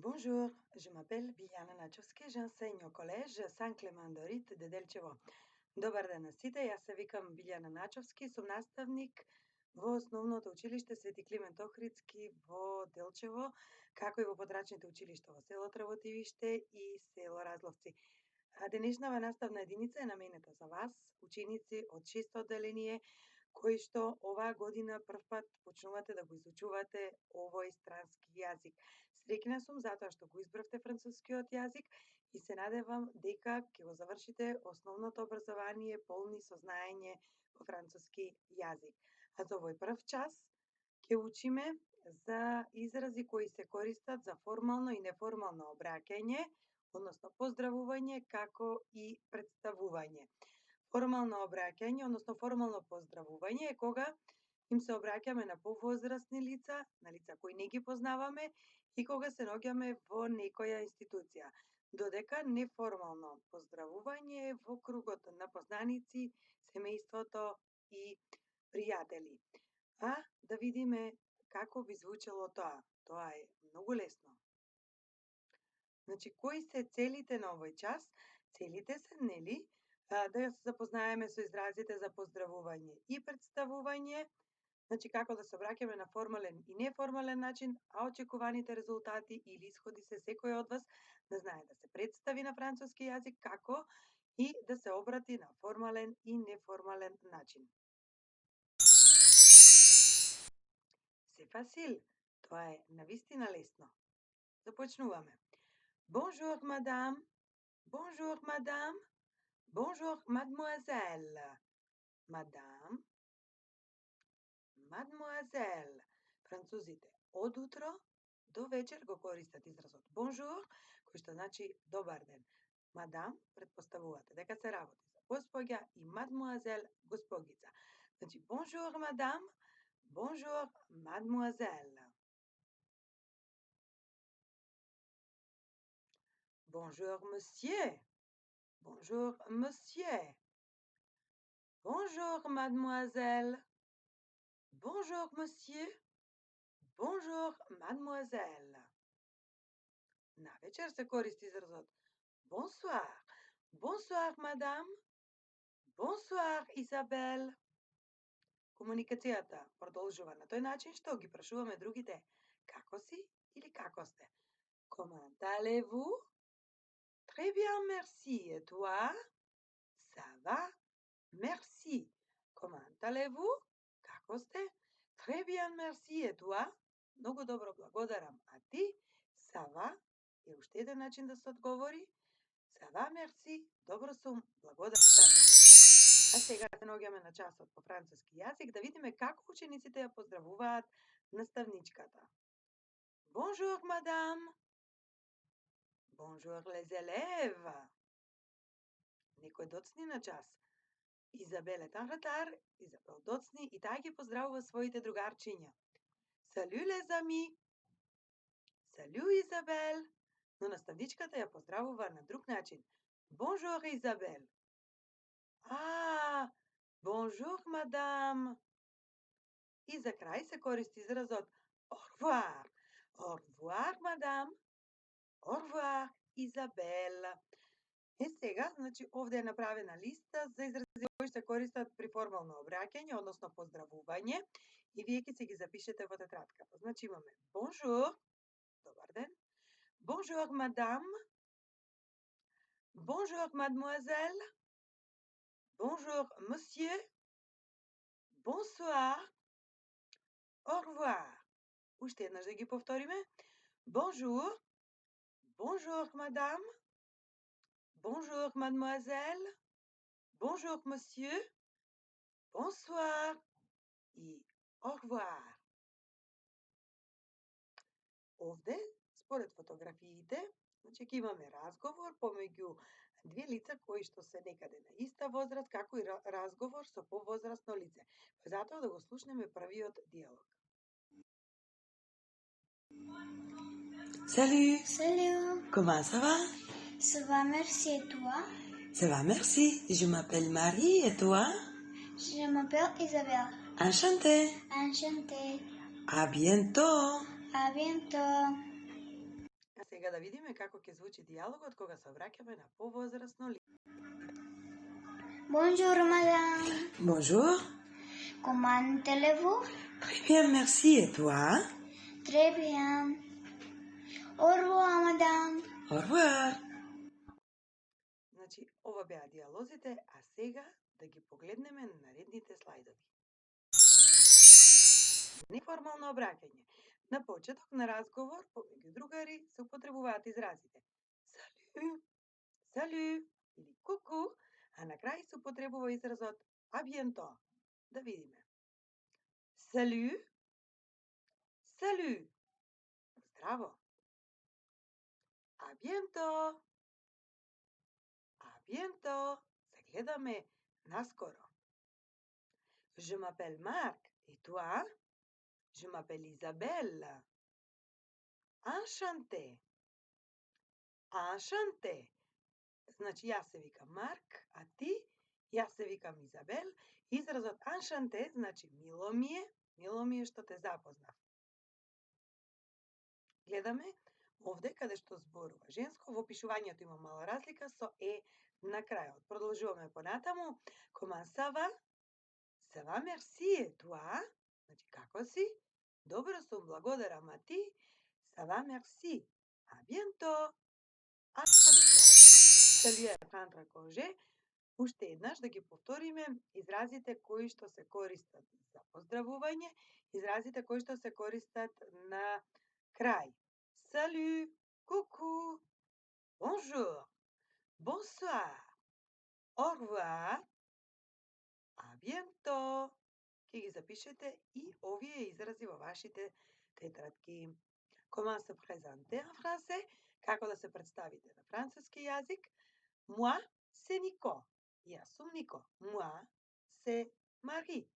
Bonjour, je m'appelle Biljana Načovski, j'enseigne au collège Saint-Clément d'Orit de Delčevo. Dobar dan na sите, ja se vikam Biljana Načovski, сум наставник во основното училиште Свети Климент Охридски во Делчево, како и во подрачните училишта во село Тработивиште и село Разловци. Денешнава наставна единица е наменета за вас, ученици од 6 одделение, кои што оваа година првпат почнувате да го изучувате овој странски јазик. Среќна сум затоа што го избравте францускиот јазик и се надевам дека ќе го завршите основното образование полни со знаење во француски јазик. А за овој прв час ќе учиме за изрази кои се користат за формално и неформално обраќање, односно поздравување како и представување. Формално обраќање, односно формално поздравување е кога им се обраќаме на повозрасни лица, на лица кои не ги познаваме и кога се наоѓаме во некоја институција. Додека неформално поздравување е во кругот на познаници, семејството и пријатели. А да видиме како би звучело тоа. Тоа е многу лесно. Значи, кои се целите на овој час? Целите се, нели, да се запознаеме со изразите за поздравување и представување, значи како да се обраќаме на формален и неформален начин, а очекуваните резултати или исходи се секој од вас да знае да се представи на француски јазик, како и да се обрати на формален и неформален начин. Се фасил, тоа е навистина лесно. Започнуваме. Bonjour madame, bonjour madame, bonjour mademoiselle. Madame, mademoiselle. Французите од утро до вечер го користат изразот bonjour, кој што значи добар ден. Мадам претпоставувате дека се работи за госпоѓа и mademoiselle госпогица. Значи bonjour madame, bonjour mademoiselle. Bonjour monsieur. Bonjour monsieur. Bonjour mademoiselle. Bonjour monsieur. Bonjour mademoiselle. На вечер се користи изразот bonsoir. Bonsoir madame. Bonsoir Изабел. Комуникацијата продолжува на тој начин што ги прашуваме другите како си или како сте. Comment allez-vous? Très bien, merci. Et toi? Ça va? Merci. Comment allez-vous? Како сте? Très bien, merci. Et toi? Многу добро, благодарам. А ти? Ça va? Е уште еден начин да се одговори. Ça va, merci. Добро сум, благодарам. А сега се наоѓаме на часот по француски јазик да видиме како учениците ја поздравуваат наставничката. Bonjour, madame. Bonjour, les élèves. Некој доцни на час. Изабел е танхатар, Изабел доцни и таа ги поздравува своите другарчиња. Salut les amis. Salut Изабел. Но наставничката ја поздравува на друг начин. Bonjour Изабел. Bonjour madame. И за крај се користи изразот au revoir. Au revoir madame. Au revoir Изабел. Е сега, значи овде е направена листа за изрази кои се користат при формално обраќање, односно поздравување, и вие ќе се ги запишете во тетрадката. Значи имаме bonjour, добар ден. Bonjour madame. Bonjour mademoiselle. Bonjour monsieur. Bonsoir. Au revoir. Уште еднаш да ги повториме. Bonjour. Bonjour madame. Bonjour mademoiselle. Bonjour monsieur. Bonsoir и au revoir. Овде, според фотографиите, значи ќе имаме разговор помеѓу две лица кои што се некаде на иста возраст, како и разговор со повозрасно лице. Затоа да го слушнеме првиот диалог. Salut. Salut. Comment ça va? Ça va, merci. Et toi? Ça va, merci. Je m'appelle Marie et toi? Je m'appelle Isabelle. Enchantée. Enchantée. À bientôt. À bientôt. А сега Сега да видиме како ќе звучи диалогот кога се обраќаме на повозрасно лице. Bonjour madame, Bonjour. comment allez-vous? Très bien, merci. Et toi? Très bien. Au revoir madame. Au revoir. Значи, ова беа диалозите, а сега да ги погледнеме на наредните слайдови. Неформално обраќање. На почеток на разговор помеѓу другари се употребуваат изразите салю, салю или куку, а на крај се употребува изразот а bientôt. Да видиме. Салю, салю. Здраво. А bientôt. А bientôt. Се гледаме наскоро. Je m'appelle Marc. Et toi? Je m'appelle Isabelle. Enchanté. Enchanté. Значи, јас се викам Марк, а ти? Јас се викам Изабел. Изразот enchanté значи мило ми е што те запознав. Гледаме овде каде што зборува женско, во опишувањето има мала разлика со е на крајот. Продолжуваме понатаму. Comment ça va? Ça va, merci. Et toi? Значи, како си? Добро сум, благодарам, а ти? Ça va, merci. À bientôt. À bientôt. Salut à Sandra Коже. Уште еднаш да ги повториме изразите кои што се користат за поздравување, изразите кои што се користат на крај. Salut, coucou, bonjour, bonsoir, au revoir, à bientôt. Ќе ги запишете и овие изрази во вашите тетрадки. Comment se présenter en français? Како да се представите на француски јазик? Moi, c'est Nico. Јас сум Нико. Moi, c'est Marie.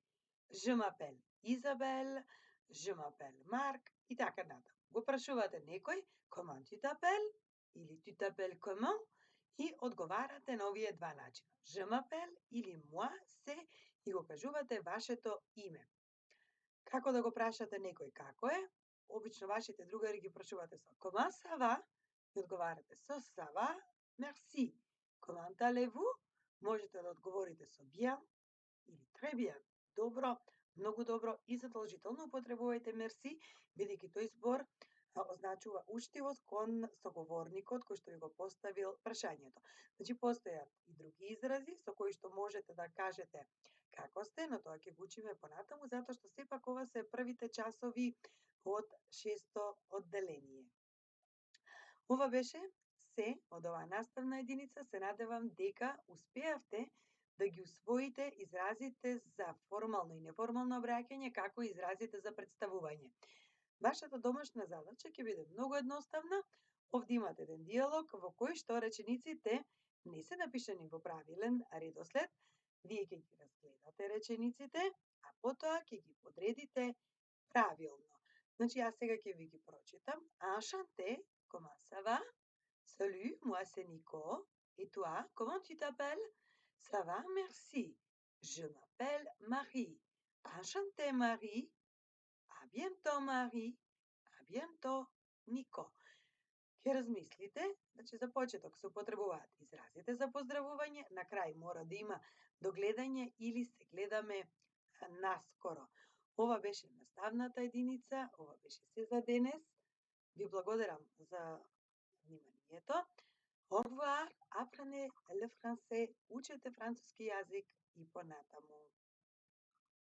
Je m'appelle Isabelle. Je m'appelle Marc. И така натаму. Го прашувате некој, comment tu t'appelles? Или tu t'appelles comment? И одговарате на овие два начина. Je m'appelle или moi, c'est и го кажувате вашето име. Како да го прашате некој како е? Обично вашите другари ги прашувате со comment ça va? И одговарате со ça va, merci. Comment allez-vous? Можете да одговорите со bien или très bien. Добро, многу добро и задолжително употребувајте мерси, бидејќи тој збор означува уштивост кон соговорникот кој што ви го поставил прашањето. Значи, постојат и други изрази со кои што можете да кажете како сте, но тоа ќе го учиме понатаму, затоа што сепак ова се првите часови од 6-то одделение. Ова беше се од оваа наставна единица. Се надевам дека успеавте да ги усвоите изразите за формално и неформално обраќање, како и изразите за представување. Вашата домашна задача ќе биде многу едноставна. Овде имате еден диалог во кој што речениците не се напишани во правилен редослед. Вие ќе ги разгледате речениците, а потоа ќе ги подредите правилно. Значи, јас сега ќе ви ги прочитам. Enchanté, comment ça va? Salut, moi c'est Nico. Et toi, comment tu t'appelles? Ça va, merci. Je m'appelle Marie. Enchantée, Marie. À bientôt, Marie. À bientôt, Nico. Ќе размислите, значи за почеток се употребуваат изразите за поздравување, на крај мора да има догледање или се гледаме наскоро. Ова беше наставната единица, ова беше се за денес. Ви благодарам за вниманието. Au revoir, apprenez le français, учете француски јазик и понатаму.